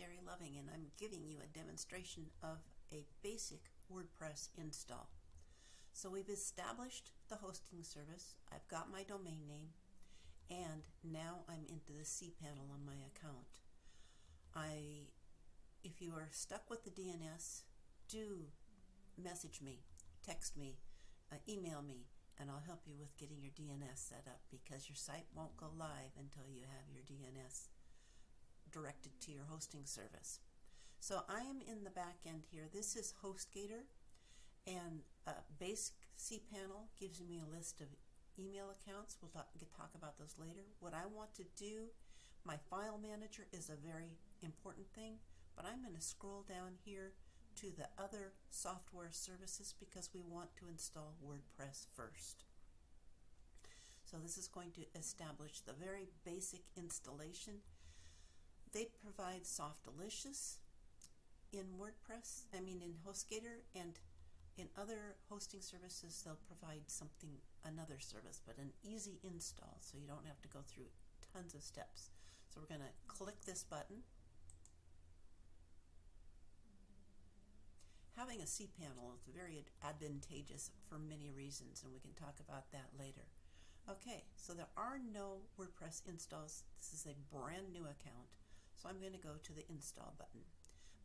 Terry Loving, and I'm giving you a demonstration of a basic WordPress install. So we've established the hosting service, I've got my domain name, and now I'm into the cPanel on my account. If you are stuck with the DNS, do message me, text me, email me, and I'll help you with getting your DNS set up, because your site won't go live until you have your DNS directed to your hosting service. So I am in the back end here. This is Hostgator, and Basic cPanel gives me a list of email accounts. We'll talk about those later. What I want to do, my file manager is a very important thing, but I'm going to scroll down here to the other software services because we want to install WordPress first. So this is going to establish the very basic installation. They provide Softalicious in WordPress, in Hostgator, and in other hosting services they'll provide another service, but an easy install so you don't have to go through tons of steps. So we're going to click this button. Having a cPanel is very advantageous for many reasons, and we can talk about that later. Okay, so there are no WordPress installs. This is a brand new account, so I'm going to go to the install button.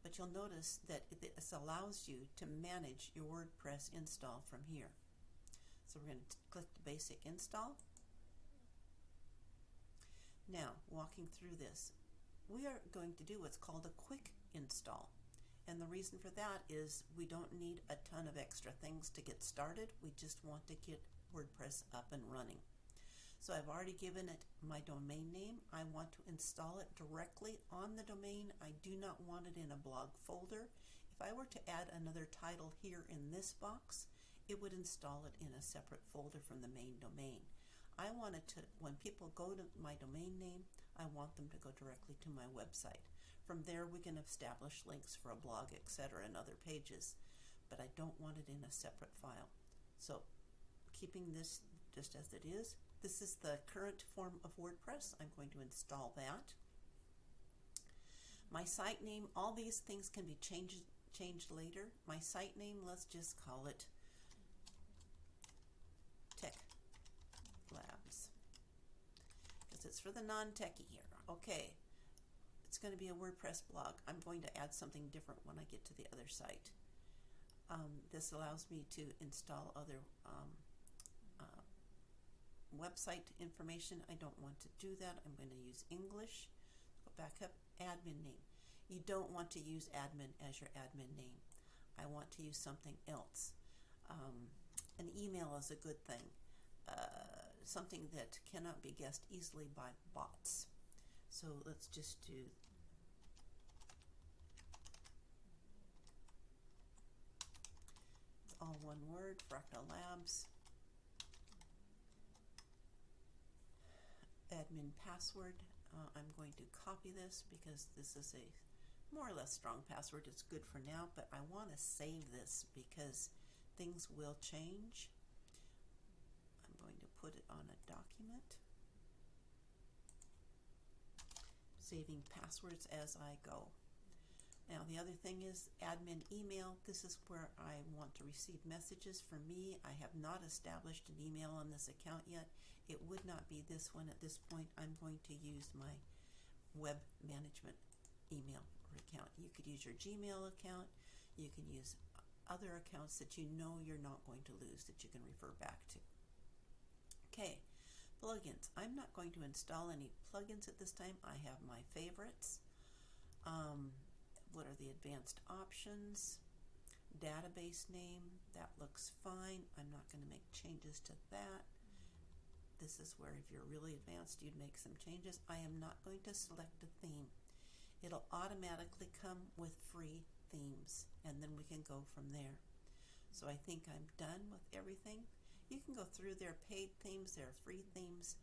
But you'll notice that this allows you to manage your WordPress install from here. So we're going to click the basic install. Now, walking through this, we are going to do what's called a quick install. And the reason for that is we don't need a ton of extra things to get started. We just want to get WordPress up and running. So I've already given it my domain name. I want to install it directly on the domain. I do not want it in a blog folder. If I were to add another title here in this box, it would install it in a separate folder from the main domain. I want it to, when people go to my domain name, I want them to go directly to my website. From there we can establish links for a blog, etc., and other pages, but I don't want it in a separate file. So keeping this just as it is, this is the current form of WordPress. I'm going to install that. My site name, all these things can be changed later. My site name, let's just call it Tech Labs, because it's for the non-techie here. Okay, it's going to be a WordPress blog. I'm going to add something different when I get to the other site. This allows me to install other website information. I don't want to do that. I'm going to use English. Go back up, admin name. You don't want to use admin as your admin name. I want to use something else. An email is a good thing. Something that cannot be guessed easily by bots. So let's just do it's all one word, Fractal Labs. Admin password. I'm going to copy this because this is a more or less strong password. It's good for now, but I want to save this because things will change. I'm going to put it on a document. Saving passwords as I go. Now the other thing is admin email. This is where I want to receive messages. For me, I have not established an email on this account yet. It would not be this one at this point. I'm going to use my web management email account. You could use your Gmail account. You can use other accounts that you know you're not going to lose, that you can refer back to. Okay, plugins. I'm not going to install any plugins at this time. I have my favorites. What are the advanced options? Database name, that looks fine. I'm not going to make changes to that. This is where if you're really advanced you'd make some changes. I am not going to select a theme. It'll automatically come with free themes, and then we can go from there. So I think I'm done with everything. You can go through their paid themes, their free themes.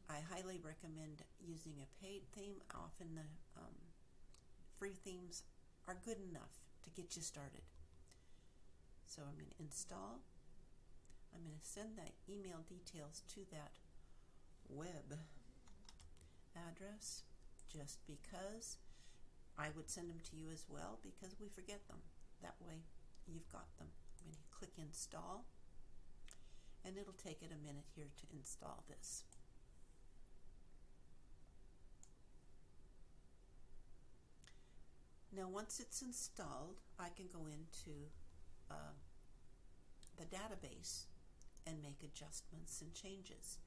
I highly recommend using a paid theme. Often the free themes are good enough to get you started. So I'm going to install. I'm going to send the email details to that web address just because. I would send them to you as well because we forget them. That way you've got them. I'm going to click install, and it'll take it a minute here to install this. Now once it's installed, I can go into the database and make adjustments and changes.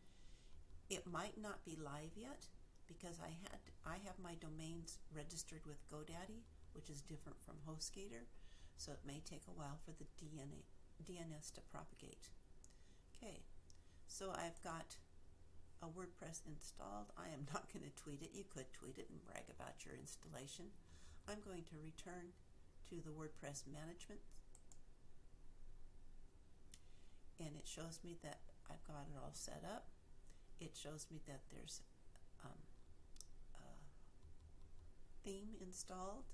It might not be live yet because I have my domains registered with GoDaddy, which is different from Hostgator, so it may take a while for the DNS to propagate. Okay, so I've got a WordPress installed. I am not going to tweet it. You could tweet it and brag about your installation. I'm going to return to the WordPress management, and it shows me that I've got it all set up. It shows me that there's a theme installed.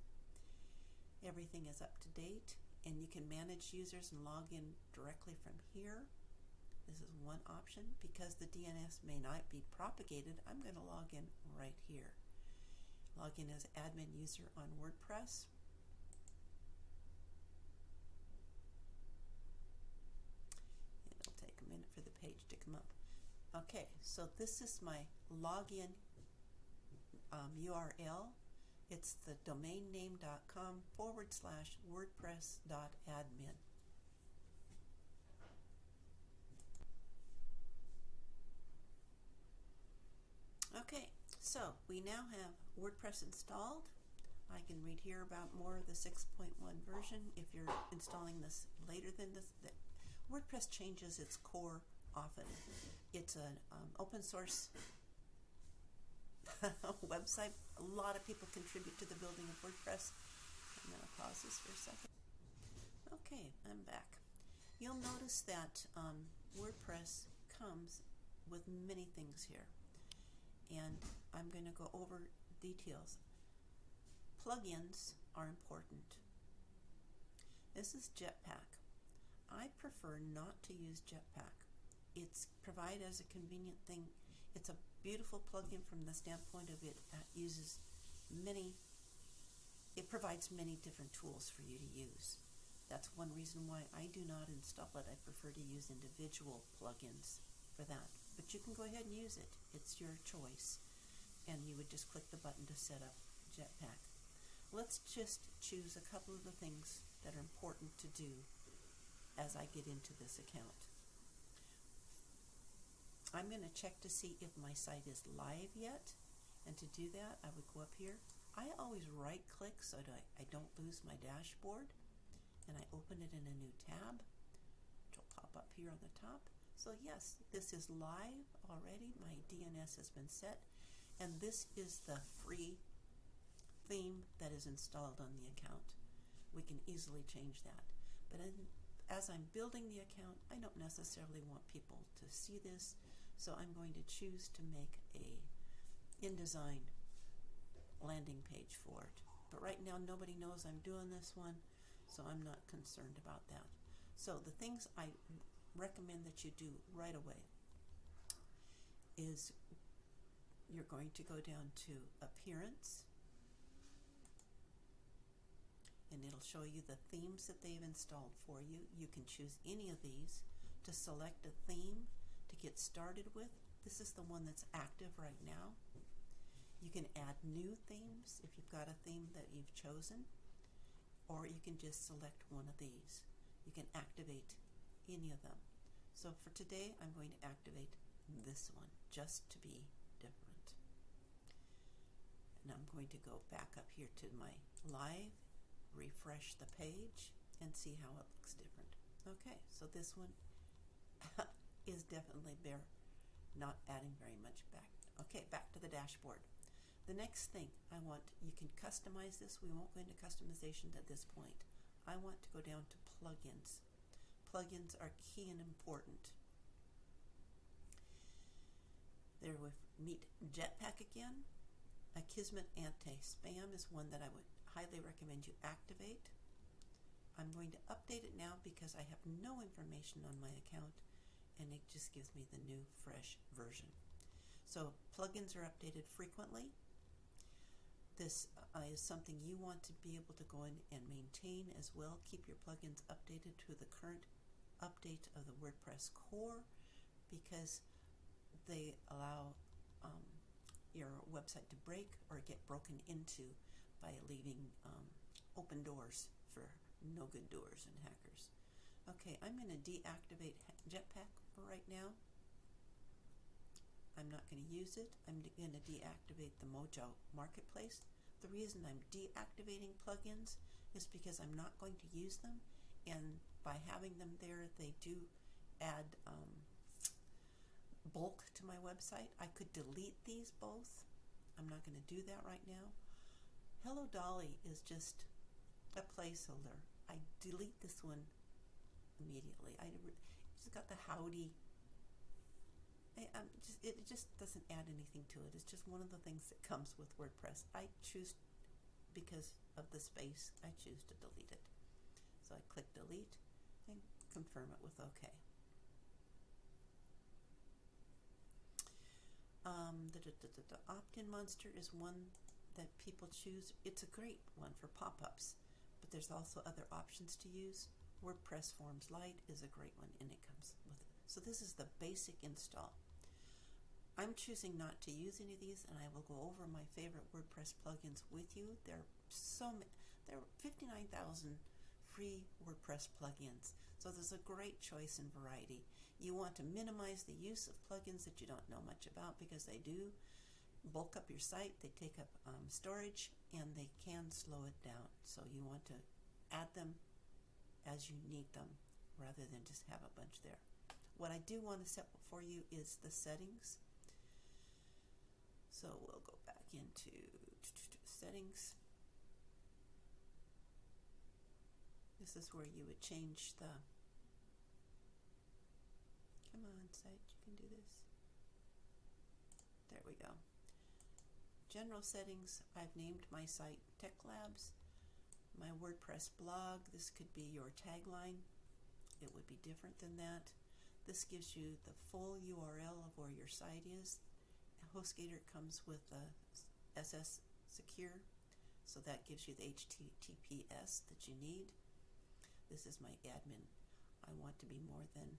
Everything is up to date, and you can manage users and log in directly from here. This is one option. Because the DNS may not be propagated, I'm going to log in right here. Log in as admin user on WordPress. It'll take a minute for the page to come up. Okay, so this is my login URL. It's the domainname.com/wordpress.admin. Okay, so we now have WordPress installed. I can read here about more of the 6.1 version. If you're installing this later than this, WordPress changes its core often. It's an open source website. A lot of people contribute to the building of WordPress. I'm going to pause this for a second. Okay, I'm back. You'll notice that WordPress comes with many things here, and I'm going to go over details. Plugins are important. This is Jetpack. I prefer not to use Jetpack. It's provided as a convenient thing. It's a beautiful plugin from the standpoint of it provides many different tools for you to use. That's one reason why I do not install it. I prefer to use individual plugins for that. But you can go ahead and use it. It's your choice. And you would just click the button to set up Jetpack. Let's just choose a couple of the things that are important to do as I get into this account. I'm going to check to see if my site is live yet, and to do that I would go up here. I always right click so that I don't lose my dashboard, and I open it in a new tab, which will pop up here on the top. So yes, this is live already. My DNS has been set, and this is the free theme that is installed on the account. We can easily change that, but as I'm building the account, I don't necessarily want people to see this, so I'm going to choose to make a InDesign landing page for it. But right now nobody knows I'm doing this one, so I'm not concerned about that. So the things I recommend that you do right away is you're going to go down to Appearance, and it'll show you the themes that they've installed for you. You can choose any of these to select a theme to get started with. This is the one that's active right now. You can add new themes if you've got a theme that you've chosen, or you can just select one of these. You can activate any of them. So for today, I'm going to activate this one just to be different. And I'm going to go back up here to my live, refresh the page, and see how it looks different. Okay, so this one is definitely not adding very much back. Okay, back to the dashboard. The next thing I want, you can customize this. We won't go into customization at this point. I want to go down to plugins. Plugins are key and important. There we meet Jetpack again. Akismet Anti-Spam is one that I would highly recommend you activate. I'm going to update it now because I have no information on my account, and it just gives me the new fresh version. So plugins are updated frequently. This is something you want to be able to go in and maintain as well. Keep your plugins updated to the current update of the WordPress core, because they allow your website to break or get broken into by leaving open doors for no good doers and hackers. Okay, I'm going to deactivate Jetpack for right now. I'm not going to use it. I'm going to deactivate the Mojo Marketplace. The reason I'm deactivating plugins is because I'm not going to use them, and by having them there, they do add bulk to my website. I could delete these both. I'm not going to do that right now. Hello Dolly is just a placeholder. I delete this one immediately. It's got the howdy. It just doesn't add anything to it. It's just one of the things that comes with WordPress. I choose, because of the space, I choose to delete it. So I click delete and confirm it with OK. The opt-in monster is one that people choose. It's a great one for pop-ups, but there's also other options to use. WordPress Forms Lite is a great one, and it comes with it. So this is the basic install. I'm choosing not to use any of these, and I will go over my favorite WordPress plugins with you. There are 59,000 free WordPress plugins, so there's a great choice and variety. You want to minimize the use of plugins that you don't know much about, because they do bulk up your site, they take up storage, and they can slow it down. So you want to add them as you need them rather than just have a bunch there. What I do want to set for you is the settings. So we'll go back into settings. This is where you would change the, come on site, you can do this. There we go. General settings, I've named my site Tech Labs. My WordPress blog, this could be your tagline. It would be different than that. This gives you the full URL of where your site is. Hostgator comes with a SS Secure, so that gives you the HTTPS that you need. This is my admin. I want to be more than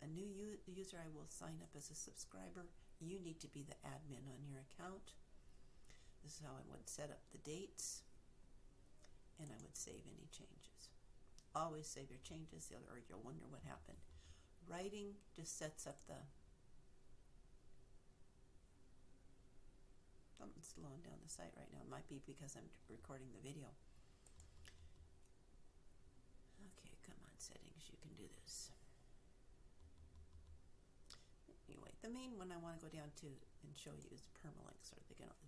a new user. I will sign up as a subscriber. You need to be the admin on your account. This is how I would set up the dates, and I would save any changes. Always save your changes, or you'll wonder what happened. Writing just sets up the, something's slowing down the site right now. It might be because I'm recording the video. Okay, come on settings, you can do this. Anyway, the main one I want to go down to and show you is permalinks.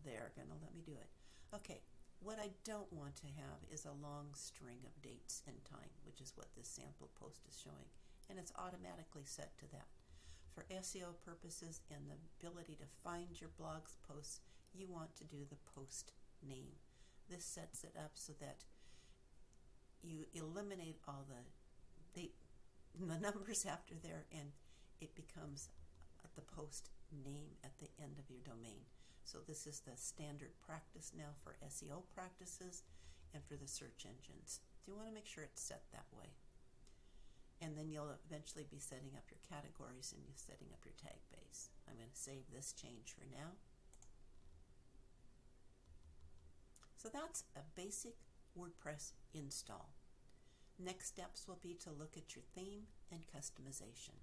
They're gonna let me do it. Okay, what I don't want to have is a long string of dates and time, which is what this sample post is showing, and it's automatically set to that. For SEO purposes and the ability to find your blog's posts, you want to do the post name. This sets it up so that you eliminate all the numbers after there, and it becomes the post name at the end of your domain. So this is the standard practice now for SEO practices and for the search engines. So you want to make sure it's set that way. And then you'll eventually be setting up your categories and you're setting up your tag base. I'm going to save this change for now. So that's a basic WordPress install. Next steps will be to look at your theme and customization.